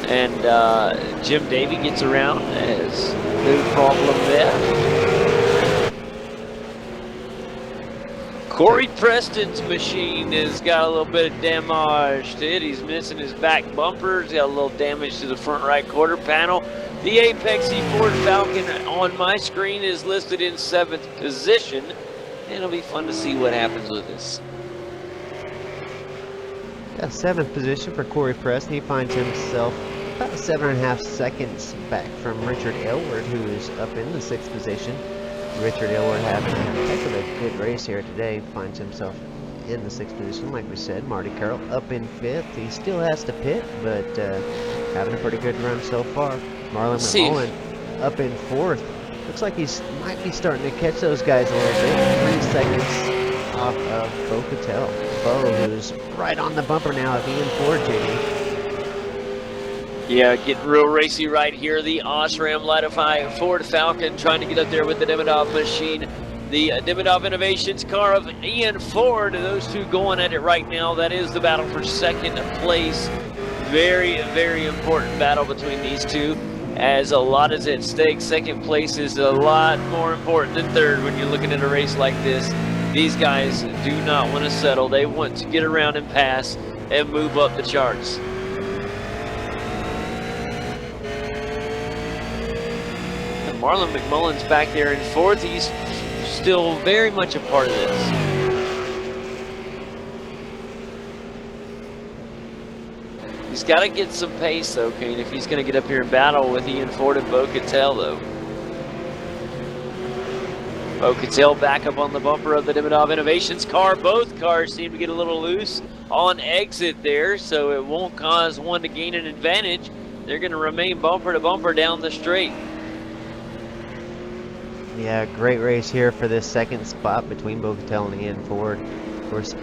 And Jim Davey gets around as no problem there. Corey Preston's machine has got a little bit of damage to it. He's missing his back bumper. He's got a little damage to the front right quarter panel. The Apexy Ford Falcon on my screen is listed in 7th position. And it'll be fun to see what happens with this. Yeah, 7th position for Corey Preston. He finds himself about 7.5 seconds back from Richard Aylward, who is up in the 6th position. Richard Aylward having a heck of a good race here today. Finds himself in the 6th position, like we said. Marty Carroll up in 5th. He still has to pit, but having a pretty good run so far. Marlon McMullen up in 4th. Looks like he might be starting to catch those guys a little bit. 3 seconds off of Bo Cattell. Bo, who's right on the bumper now of Ian Ford, JD. Yeah, getting real racy right here. The Osram Lightify Ford Falcon trying to get up there with the Demidov machine. The Demidov Innovations car of Ian Ford. Those two going at it right now. That is the battle for 2nd place. Very, very important battle between these two. as a lot is at stake. Second place is a lot more important than third when you're looking at a race like this. These guys do not want to settle. They want to get around and pass and move up the charts. And Marlon McMullen's back there in fourth. He's still very much a part of this. He's got to get some pace, though, Kane, if he's going to get up here and battle with Ian Ford and Bo Cattell, though. Bo Cattell back up on the bumper of the Dimmadov Innovations car. Both cars seem to get a little loose on exit there, so it won't cause one to gain an advantage. They're going to remain bumper to bumper down the straight. Yeah, great race here for this second spot between Bo Cattell and Ian Ford. Of course,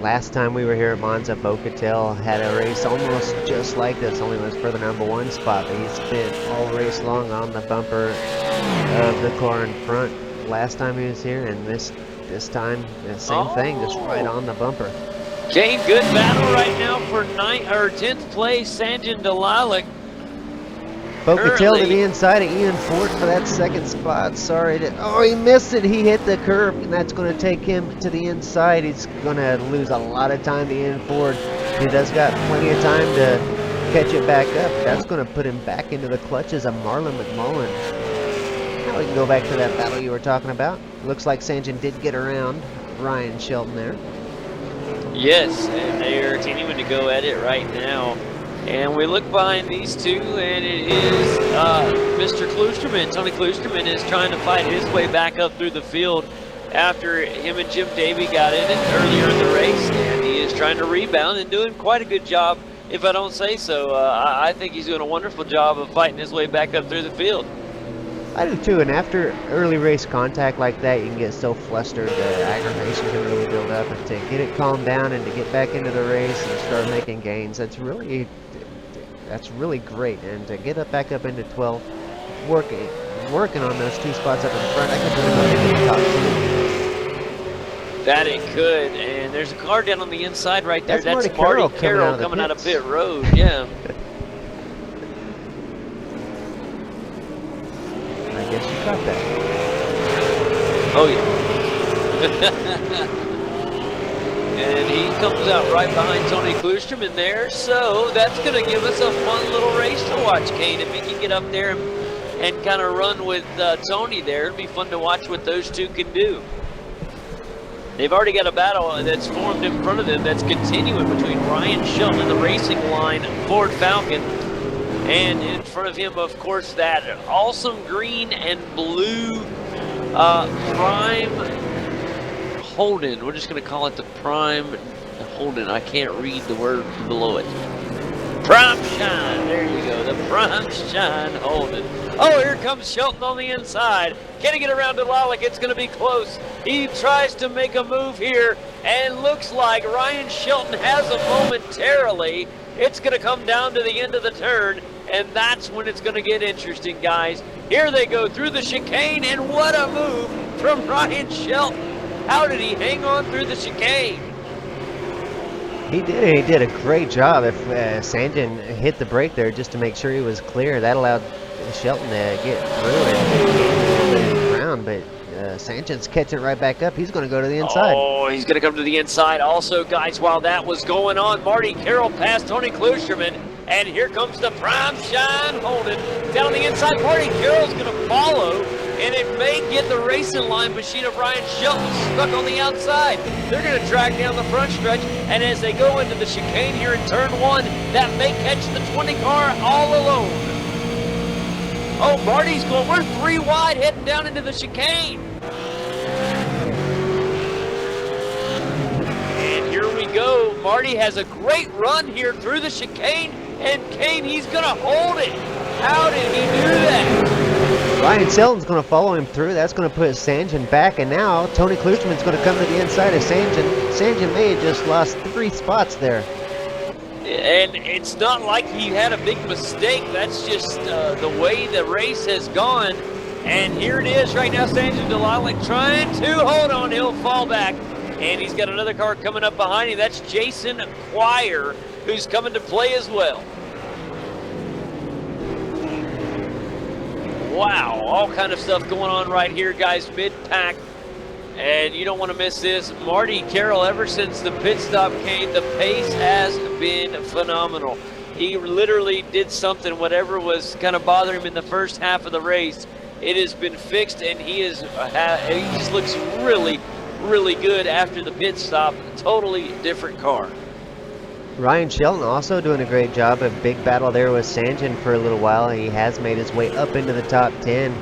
last time we were here at Monza, Bo Cattell had a race almost just like this, only was for the #1 spot, but he's been all race long on the bumper of the car in front last time he was here, and this time, the same thing, just right on the bumper. Kane, good battle right now for 10th place, Sanjin Delilah. Bo Cattell to the inside of Ian Ford for that second spot. Sorry. Oh, he missed it. He hit the curb, and that's going to take him to the inside. He's going to lose a lot of time to Ian Ford. He does got plenty of time to catch it back up. That's going to put him back into the clutches of Marlon McMullen. Now we can go back to that battle you were talking about. Looks like Sanjin did get around Ryan Shelton there. Yes, and they are continuing to go at it right now. And we look behind these two, and it is Mr. Kloosterman. Tony Kloosterman is trying to fight his way back up through the field after him and Jim Davey got in it earlier in the race. And he is trying to rebound and doing quite a good job, if I don't say so. I think he's doing a wonderful job of fighting his way back up through the field. I do too, and after early race contact like that, you can get so flustered that aggravation can really build up, and to get it calmed down and to get back into the race and start making gains, that's really great. And to get back up into 12th, working on those two spots up in front, I can put him up into the top two. That it could, and there's a car down on the inside right there. That's Marty Carroll coming out of pit road, yeah. I guess you got that. Oh, yeah. And he comes out right behind Tony Kloosterman there, so that's going to give us a fun little race to watch, Kane. If he can get up there and kind of run with Tony there, it'll be fun to watch what those two can do. They've already got a battle that's formed in front of them that's continuing between Ryan Shelton and the Racing Line Ford Falcon. And in front of him, of course, that awesome green and blue Prime Holden. We're just going to call it the Prime Holden. I can't read the word below it. Prime Shine. There you go. The Prime Shine Holden. Oh, here comes Shelton on the inside. Can he get around to Lilac? It's going to be close. He tries to make a move here, and looks like Ryan Shelton has him momentarily. It's going to come down to the end of the turn, and that's when it's going to get interesting, guys. Here they go through the chicane, and what a move from Ryan Shelton. How did he hang on through the chicane? He did. He did a great job. If Sanjin hit the brake there just to make sure he was clear, that allowed Shelton to get through and gain a little bit of ground, but Sanjin's catching it right back up. He's going to go to the inside. Oh, he's going to come to the inside. Also, guys, while that was going on, Marty Carroll passed Tony Kloosterman, and here comes the Prime Shine Holden. Down on the inside, Marty Carroll's going to follow, and it may get the Racing Line machine of Ryan Shelton stuck on the outside. They're going to drag down the front stretch, and as they go into the chicane here in turn 1, that may catch the 20 car all alone. Oh, Marty's going, we're 3 wide heading down into the chicane. And here we go. Marty has a great run here through the chicane, and Kane, he's going to hold it. How did he do that? Ryan Shelton's going to follow him through. That's going to put Sanjin back, and now Tony Kloosterman's going to come to the inside of Sanjin. Sanjin may have just lost 3 spots there. And it's not like he had a big mistake. That's just the way the race has gone. And here it is right now, Sanjin Delilah trying to hold on. He'll fall back. And he's got another car coming up behind him. That's Jason Quire, who's coming to play as well. wow, all kind of stuff going on right here, guys, mid-pack. And you don't want to miss this. Marty Carroll, ever since the pit stop came, the pace has been phenomenal. He literally did something, whatever was kind of bothering him in the first half of the race, it has been fixed, and he just looks really, really good after the pit stop. Totally different car. Ryan Shelton also doing a great job. A big battle there with Sanjin for a little while. He has made his way up into the top 10,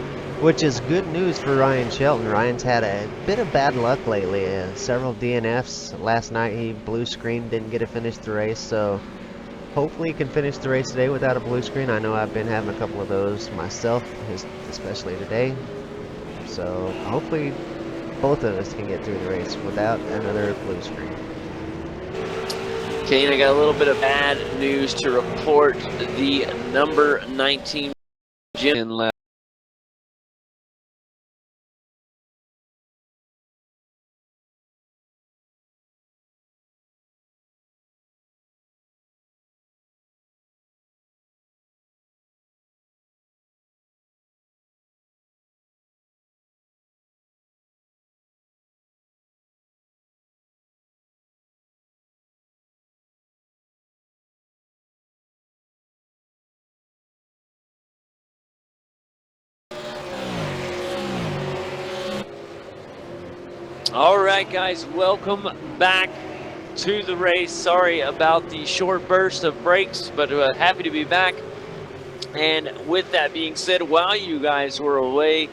which is good news for Ryan Shelton. Ryan's had a bit of bad luck lately. Several DNFs. Last night he blue screened, didn't get to finish the race, so hopefully he can finish the race today without a blue screen. I know I've been having a couple of those myself, especially today. So hopefully both of us can get through the race without another blue screen. Kane, I got a little bit of bad news to report. The number 19 Jim left. All right, guys, welcome back to the race. Sorry about the short burst of breaks, but happy to be back. And with that being said, while you guys were away,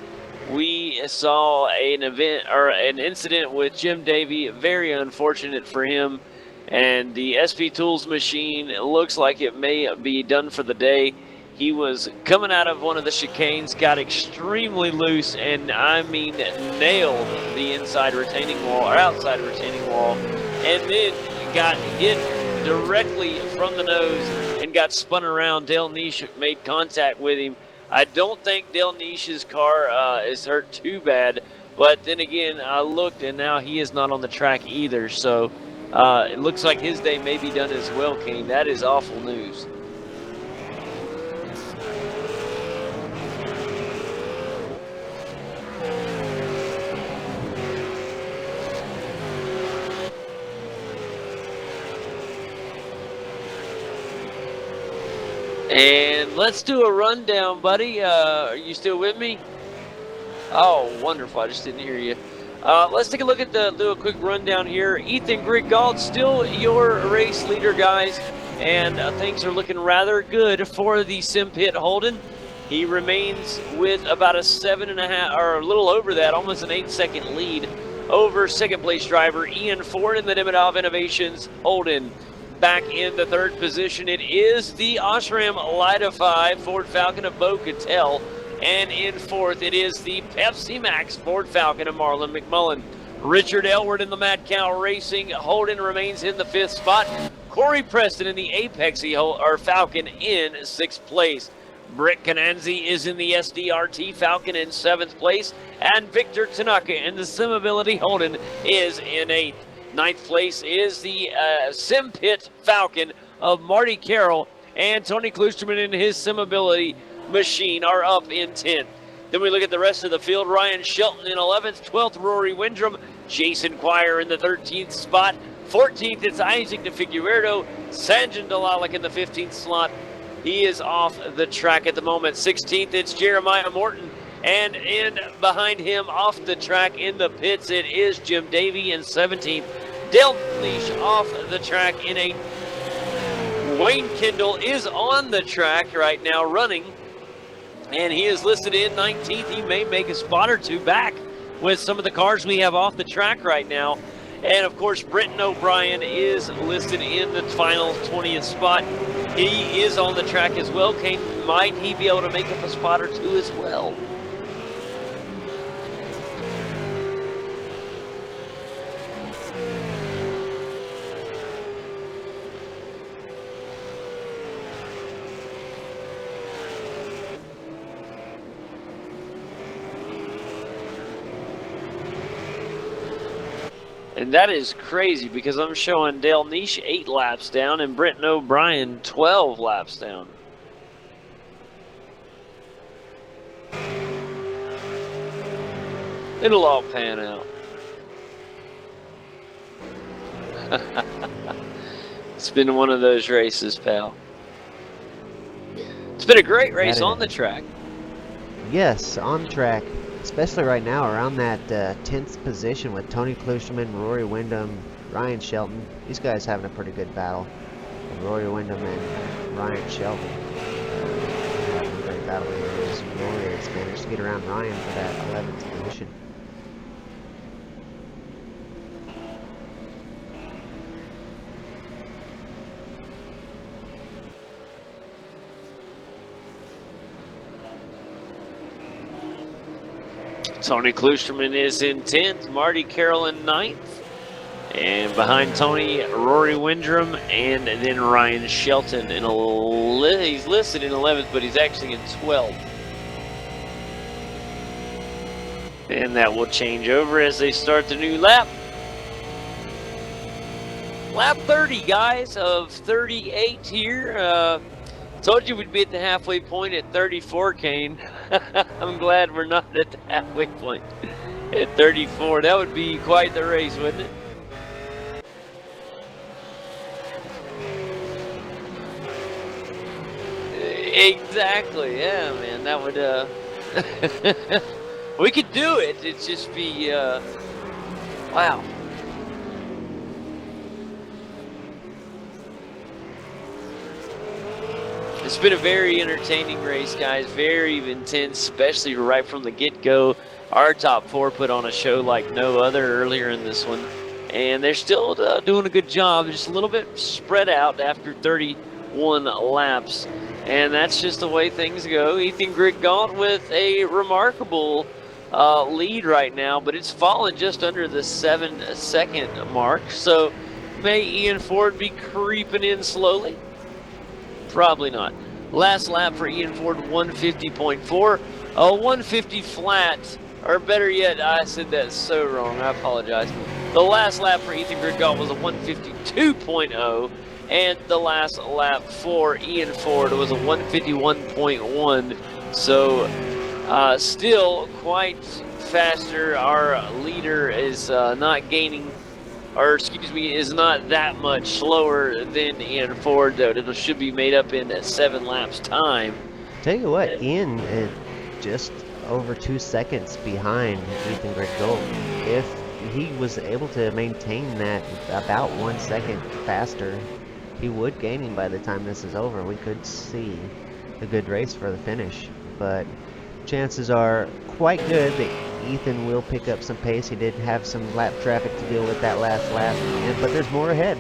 we saw an incident with Jim Davey. Very unfortunate for him. And the SP Tools machine, it looks like it may be done for the day. He was coming out of one of the chicanes, got extremely loose, and I mean nailed the inside retaining wall, or outside retaining wall, and then got hit directly from the nose and got spun around. Dale Niche made contact with him. I don't think Dale Niche's car is hurt too bad, but then again, I looked and now he is not on the track either, so it looks like his day may be done as well, Kane. That is awful news. And let's do a rundown, buddy. Are you still with me? Oh, wonderful. I just didn't hear you. Let's take a look at do a quick rundown here. Ethan Grigald, still your race leader, guys. And things are looking rather good for the Sim Pit Holden. He remains with about a 7.5, or a little over that, almost an 8-second lead over second place driver Ian Ford in the Demidov Innovations Holden. Back in the third position, it is the Osram Lidify Ford Falcon of Bo Cattell. And in fourth, it is the Pepsi Max Ford Falcon of Marlon McMullen. Richard Elward in the Mad Cow Racing Holden remains in the fifth spot. Corey Preston in the Apex Falcon in sixth place. Britt Cananzi is in the SDRT Falcon in seventh place. And Victor Tanaka in the Simability Holden is in eighth. Ninth place is the Sim Pit Falcon of Marty Carroll, and Tony Klusterman in his Simability machine are up in 10th. Then we look at the rest of the field. Ryan Shelton in 11th, 12th Rory Windrum, Jason Quire in the 13th spot, 14th it's Isaac De Figueiredo, Sanjin Dalalik in the 15th slot. He is off the track at the moment. 16th it's Jeremiah Morton. And in behind him, off the track in the pits, it is Jim Davey in 17th. Dale Niche off the track in 8th. Wayne Kendall is on the track right now running, and he is listed in 19th. He may make a spot or two back with some of the cars we have off the track right now. And of course, Britton O'Brien is listed in the final 20th spot. He is on the track as well. Kane, might he be able to make up a spot or two as well? And that is crazy because I'm showing Dale Niche 8 laps down and Britton O'Brien 12 laps down. It'll all pan out. It's been one of those races, pal. It's been a great race on the track. Yes, on the track. Especially right now around that 10th position with Tony Klusterman, Rory Wyndham, Ryan Shelton. These guys having a pretty good battle. Rory Wyndham and Ryan Shelton having a great battle here. Rory has managed to get around Ryan for that 11th position. Tony Klusterman is in 10th, Marty Carroll in 9th, and behind Tony, Rory Wyndham, and then Ryan Shelton. He's listed in 11th, but he's actually in 12th. And that will change over as they start the new lap. Lap 30, guys, of 38 here. Told you we'd be at the halfway point at 34, Kane. I'm glad we're not at the halfway point at 34. That would be quite the race, wouldn't it? Exactly. Yeah, man. That would, we could do it. It'd just be, wow. It's been a very entertaining race, guys. Very intense, especially right from the get-go. Our top four put on a show like no other earlier in this one. And they're still doing a good job. Just a little bit spread out after 31 laps. And that's just the way things go. Ethan Griggault with a remarkable lead right now, but it's fallen just under the 7-second mark. So may Ian Ford be creeping in slowly? Probably not. Last lap for Ian Ford, 150.4. A 150 flat, or better yet, I said that so wrong. I apologize. The last lap for Ethan Griggault was a 152.0, and the last lap for Ian Ford was a 151.1. So still quite faster. Our leader is not gaining, or excuse me, is not that much slower than Ian Ford, though. It should be made up in 7 laps time. Tell you what, Ian is just over 2 seconds behind Ethan Griggault. If he was able to maintain that about 1 second faster, he would gain him by the time this is over. We could see a good race for the finish, but chances are quite good that Ethan will pick up some pace. He did have some lap traffic to deal with that last lap, but there's more ahead.